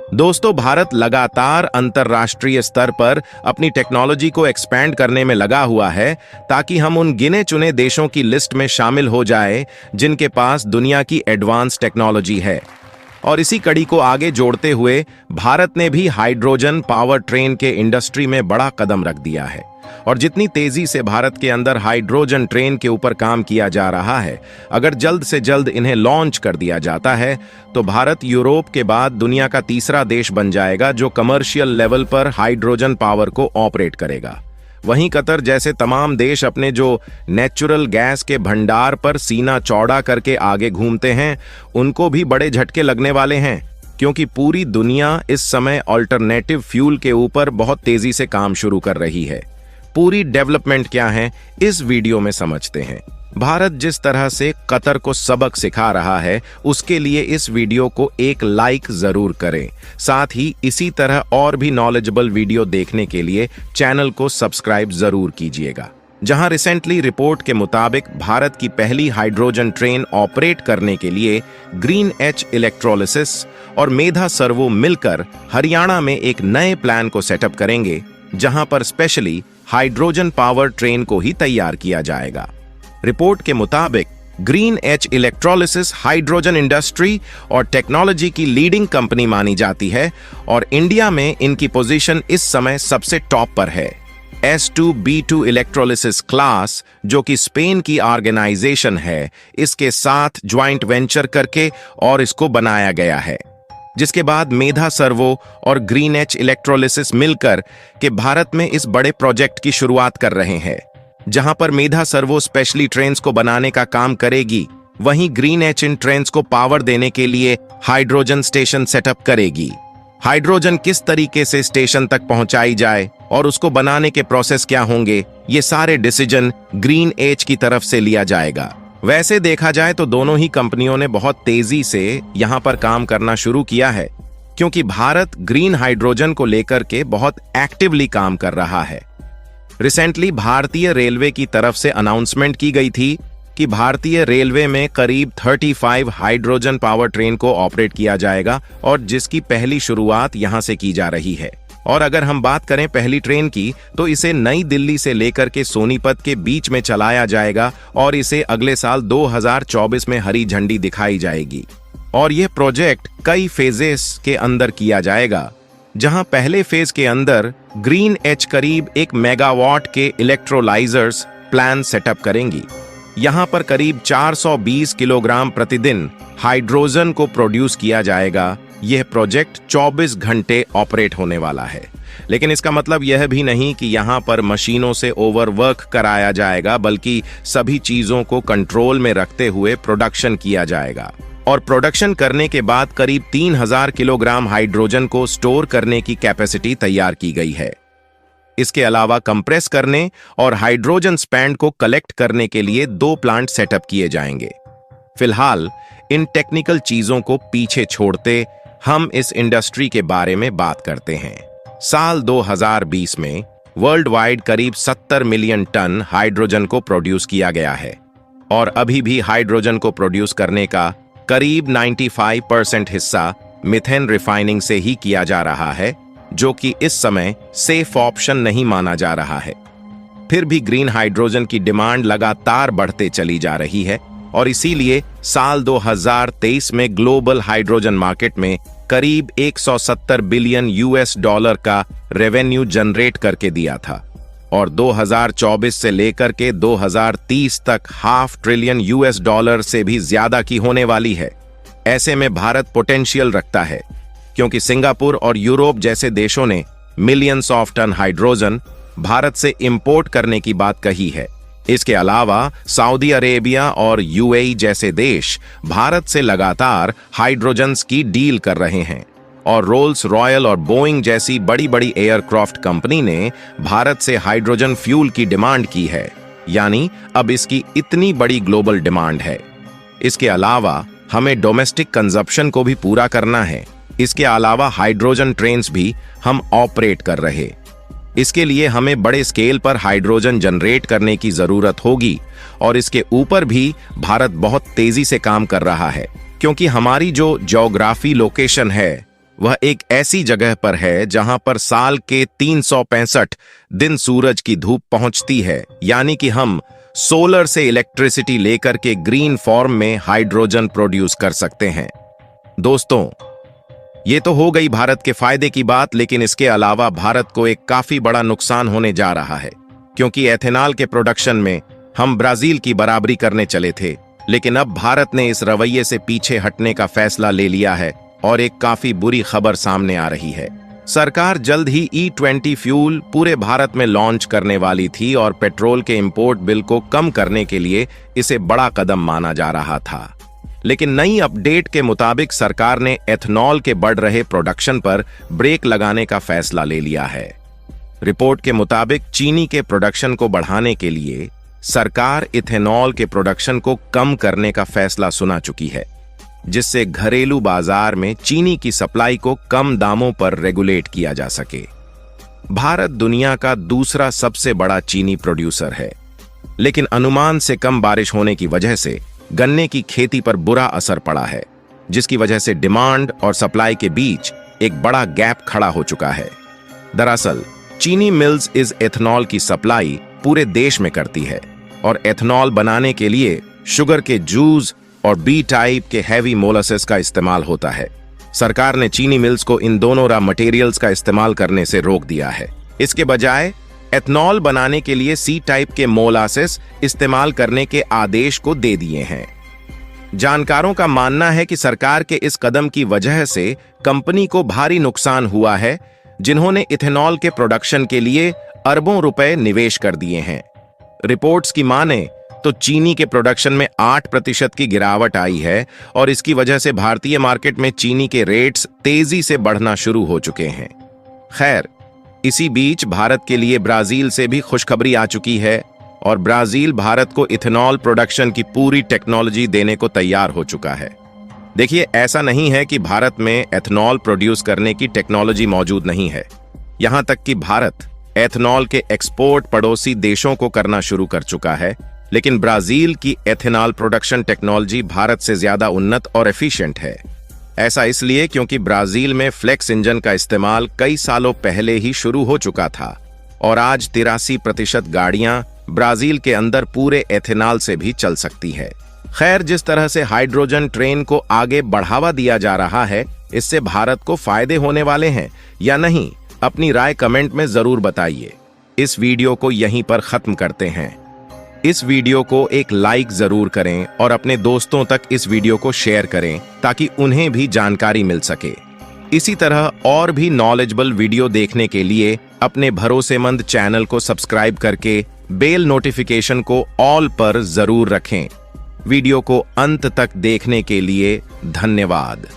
दोस्तों, भारत लगातार अंतर्राष्ट्रीय स्तर पर अपनी टेक्नोलॉजी को एक्सपैंड करने में लगा हुआ है ताकि हम उन गिने चुने देशों की लिस्ट में शामिल हो जाए जिनके पास दुनिया की एडवांस टेक्नोलॉजी है। और इसी कड़ी को आगे जोड़ते हुए भारत ने भी हाइड्रोजन पावर ट्रेन के इंडस्ट्री में बड़ा कदम रख दिया है। और जितनी तेजी से भारत के अंदर हाइड्रोजन ट्रेन के ऊपर काम किया जा रहा है, अगर जल्द से जल्द इन्हें लॉन्च कर दिया जाता है तो भारत यूरोप के बाद दुनिया का तीसरा देश बन जाएगा जो कमर्शियल लेवल पर हाइड्रोजन पावर को ऑपरेट करेगा। वहीं कतर जैसे तमाम देश अपने जो नेचुरल गैस के भंडार पर सीना चौड़ा करके आगे घूमते हैं, उनको भी बड़े झटके लगने वाले हैं, क्योंकि पूरी दुनिया इस समय अल्टरनेटिव फ्यूल के ऊपर बहुत तेजी से काम शुरू कर रही है। पूरी डेवलपमेंट क्या है, इस वीडियो में समझते हैं। भारत जिस तरह से कतर को सबक सिखा रहा है, उसके लिए इस वीडियो को एक लाइक जरूर करें। साथ ही इसी तरह और भी नॉलेजेबल वीडियो देखने के लिए चैनल को सब्सक्राइब जरूर कीजिएगा। जहां रिसेंटली रिपोर्ट के मुताबिक भारत की पहली हाइड्रोजन ट्रेन ऑपरेट करने के लिए ग्रीन एच इलेक्ट्रोलिसिस और मेधा सर्वो मिलकर हरियाणा में एक नए प्लान को सेटअप करेंगे, जहां पर स्पेशली हाइड्रोजन पावर ट्रेन को ही तैयार किया जाएगा। रिपोर्ट के मुताबिक green H electrolysis hydrogen industry और टेक्नोलॉजी की लीडिंग कंपनी मानी जाती है और इंडिया में इनकी पोजीशन इस समय सबसे टॉप पर है। S2B2 इलेक्ट्रोलिसिस क्लास, जो कि स्पेन की ऑर्गेनाइजेशन है, इसके साथ ज्वाइंट वेंचर करके और इसको बनाया गया है। जिसके बाद मेधा सर्वो और ग्रीन एच इलेक्ट्रोलिसिस मिलकर के भारत में इस बड़े प्रोजेक्ट की शुरुआत कर रहे हैं, जहां पर मेधा सर्वो स्पेशली ट्रेन्स को बनाने का काम करेगी, वहीं ग्रीन एच इन ट्रेन्स को पावर देने के लिए हाइड्रोजन स्टेशन सेटअप करेगी। हाइड्रोजन किस तरीके से स्टेशन तक पहुंचाई जाए और उसको बनाने के प्रोसेस क्या होंगे, ये सारे डिसीजन ग्रीन एच की तरफ से लिया जाएगा। वैसे देखा जाए तो दोनों ही कंपनियों ने बहुत तेजी से यहां पर काम करना शुरू किया है, क्योंकि भारत ग्रीन हाइड्रोजन को लेकर के बहुत एक्टिवली काम कर रहा है। रिसेंटली भारतीय रेलवे की तरफ से अनाउंसमेंट की गई थी कि भारतीय रेलवे में करीब 35 हाइड्रोजन पावर ट्रेन को ऑपरेट किया जाएगा और जिसकी पहली शुरुआत यहां से की जा रही है। और अगर हम बात करें पहली ट्रेन की, तो इसे नई दिल्ली से लेकर के सोनीपत के बीच में चलाया जाएगा और इसे अगले साल 2024 में हरी झंडी दिखाई जाएगी। और यह प्रोजेक्ट कई फेजेस के अंदर किया जाएगा, जहां पहले फेज के अंदर ग्रीन एच करीब 1 मेगावाट के इलेक्ट्रोलाइजर्स प्लान सेटअप करेंगी। यहां पर करीब 420 किलोग्राम प्रतिदिन हाइड्रोजन को प्रोड्यूस किया जाएगा। यह प्रोजेक्ट 24 घंटे ऑपरेट होने वाला है, लेकिन इसका मतलब यह भी नहीं कि यहां पर मशीनों से ओवरवर्क कराया जाएगा, बल्कि सभी चीजों को कंट्रोल में रखते हुए प्रोडक्शन किया जाएगा। और प्रोडक्शन करने के बाद करीब 3000 किलोग्राम हाइड्रोजन को स्टोर करने की कैपेसिटी तैयार की गई है। इसके अलावा कंप्रेस करने और हाइड्रोजन स्पैंड को कलेक्ट करने के लिए 2 प्लांट सेटअप किए जाएंगे। फिलहाल इन टेक्निकल चीजों को पीछे छोड़ते हम इस इंडस्ट्री के बारे में बात करते हैं। साल 2020 में वर्ल्ड वाइड करीब 70 मिलियन टन हाइड्रोजन को प्रोड्यूस किया गया है और अभी भी हाइड्रोजन को प्रोड्यूस करने का करीब 95% हिस्सा मिथेन रिफाइनिंग से ही किया जा रहा है, जो कि इस समय सेफ ऑप्शन नहीं माना जा रहा है। फिर भी ग्रीन हाइड्रोजन की डिमांड लगातार बढ़ते चली जा रही है और इसीलिए साल 2023 में ग्लोबल हाइड्रोजन मार्केट में करीब 170 बिलियन $US का रेवेन्यू जनरेट करके दिया था और 2024 से लेकर के 2030 तक $500 बिलियन $, से भी ज्यादा की होने वाली है। ऐसे में भारत पोटेंशियल रखता है, क्योंकि सिंगापुर और यूरोप जैसे देशों ने millions of ton hydrogen Bharat से इंपोर्ट करने की बात कही है। इसके अलावा सऊदी अरेबिया और UAE जैसे देश भारत से लगातार हाइड्रोजन्स की डील कर रहे हैं और रोल्स रॉयल और बोइंग जैसी बड़ी बड़ी एयरक्राफ्ट कंपनी ने भारत से हाइड्रोजन फ्यूल की डिमांड की है, यानी अब इसकी इतनी बड़ी ग्लोबल डिमांड है। इसके अलावा हमें डोमेस्टिक कंजप्शन को भी पूरा करना है। इसके अलावा हाइड्रोजन ट्रेन्स भी हम ऑपरेट कर रहे। इसके लिए हमें बड़े स्केल पर हाइड्रोजन जनरेट करने की जरूरत होगी और इसके ऊपर भी भारत बहुत तेजी से काम कर रहा है, क्योंकि हमारी जो ज्योग्राफी लोकेशन है वह एक ऐसी जगह पर है जहां पर साल के 365 दिन सूरज की धूप पहुंचती है, यानी कि हम सोलर से इलेक्ट्रिसिटी लेकर के ग्रीन फॉर्म में हाइड्रोजन प्रोड्यूस कर सकते हैं। दोस्तों, ये तो हो गई भारत के फायदे की बात, लेकिन इसके अलावा भारत को एक काफी बड़ा नुकसान होने जा रहा है, क्योंकि एथेनॉल के प्रोडक्शन में हम ब्राजील की बराबरी करने चले थे, लेकिन अब भारत ने इस रवैये से पीछे हटने का फैसला ले लिया है और एक काफी बुरी खबर सामने आ रही है। सरकार जल्द ही E20 फ्यूल पूरे भारत में लॉन्च करने वाली थी और पेट्रोल के इंपोर्ट बिल को कम करने के लिए इसे बड़ा कदम माना जा रहा था। लेकिन नई अपडेट के मुताबिक सरकार ने एथनॉल के बढ़ रहे प्रोडक्शन पर ब्रेक लगाने का फैसला ले लिया है। रिपोर्ट के मुताबिक चीनी के प्रोडक्शन को बढ़ाने के लिए सरकार इथेनॉल के प्रोडक्शन को कम करने का फैसला सुना चुकी है, जिससे घरेलू बाजार में चीनी की सप्लाई को कम दामों पर रेगुलेट किया जा सके। भारत दुनिया का दूसरा सबसे बड़ा चीनी प्रोड्यूसर है, लेकिन अनुमान से कम बारिश होने की वजह से गन्ने की खेती पर बुरा असर पड़ा है, जिसकी वजह से डिमांड और सप्लाई के बीच एक बड़ा गैप खड़ा हो चुका है। दरअसल चीनी मिल्स इस एथनॉल की सप्लाई पूरे देश में करती है और एथनॉल बनाने के लिए शुगर के जूस और बी टाइप के हैवी मोलासेस का इस्तेमाल होता है। सरकार ने चीनी मिल्स को इन दोनों रॉ मटेरियल्स का इस्तेमाल करने से रोक दिया है। इसके बजाय एथनॉल बनाने के लिए सी टाइप के मोलासेस इस्तेमाल करने के आदेश को दे दिए हैं। जानकारों का मानना है कि सरकार के इस कदम की वजह से कंपनी को भारी नुकसान हुआ है, जिन्होंने इथेनॉल के प्रोडक्शन के लिए अरबों रुपए निवेश कर दिए हैं। रिपोर्ट्स की माने तो चीनी के प्रोडक्शन में 8% की गिरावट आई है और इसकी वजह से भारतीय मार्केट में चीनी के रेट्स तेजी से बढ़ना शुरू हो चुके हैं। खैर, इसी बीच भारत के लिए ब्राजील से भी खुशखबरी आ चुकी है और ब्राजील भारत को इथेनॉल प्रोडक्शन की पूरी टेक्नोलॉजी देने को तैयार हो चुका है। देखिए, ऐसा नहीं है कि भारत में एथनॉल प्रोड्यूस करने की टेक्नोलॉजी मौजूद नहीं है। यहां तक कि भारत एथनॉल के एक्सपोर्ट पड़ोसी देशों को करना शुरू कर चुका है, लेकिन ब्राजील की एथेनॉल प्रोडक्शन टेक्नोलॉजी भारत से ज्यादा उन्नत और एफिशिएंट है। ऐसा इसलिए क्योंकि ब्राजील में फ्लेक्स इंजन का इस्तेमाल कई सालों पहले ही शुरू हो चुका था और आज 83% गाड़ियां ब्राजील के अंदर पूरे एथेनॉल से भी चल सकती है। खैर, जिस तरह से हाइड्रोजन ट्रेन को आगे बढ़ावा दिया जा रहा है, इससे भारत को फायदे होने वाले हैं या नहीं, अपनी राय कमेंट में जरूर बताइए। इस वीडियो को यहीं पर खत्म करते हैं। इस वीडियो को एक लाइक जरूर करें और अपने दोस्तों तक इस वीडियो को शेयर करें ताकि उन्हें भी जानकारी मिल सके। इसी तरह और भी नॉलेजेबल वीडियो देखने के लिए अपने भरोसेमंद चैनल को सब्सक्राइब करके बेल नोटिफिकेशन को ऑल पर जरूर रखें। वीडियो को अंत तक देखने के लिए धन्यवाद।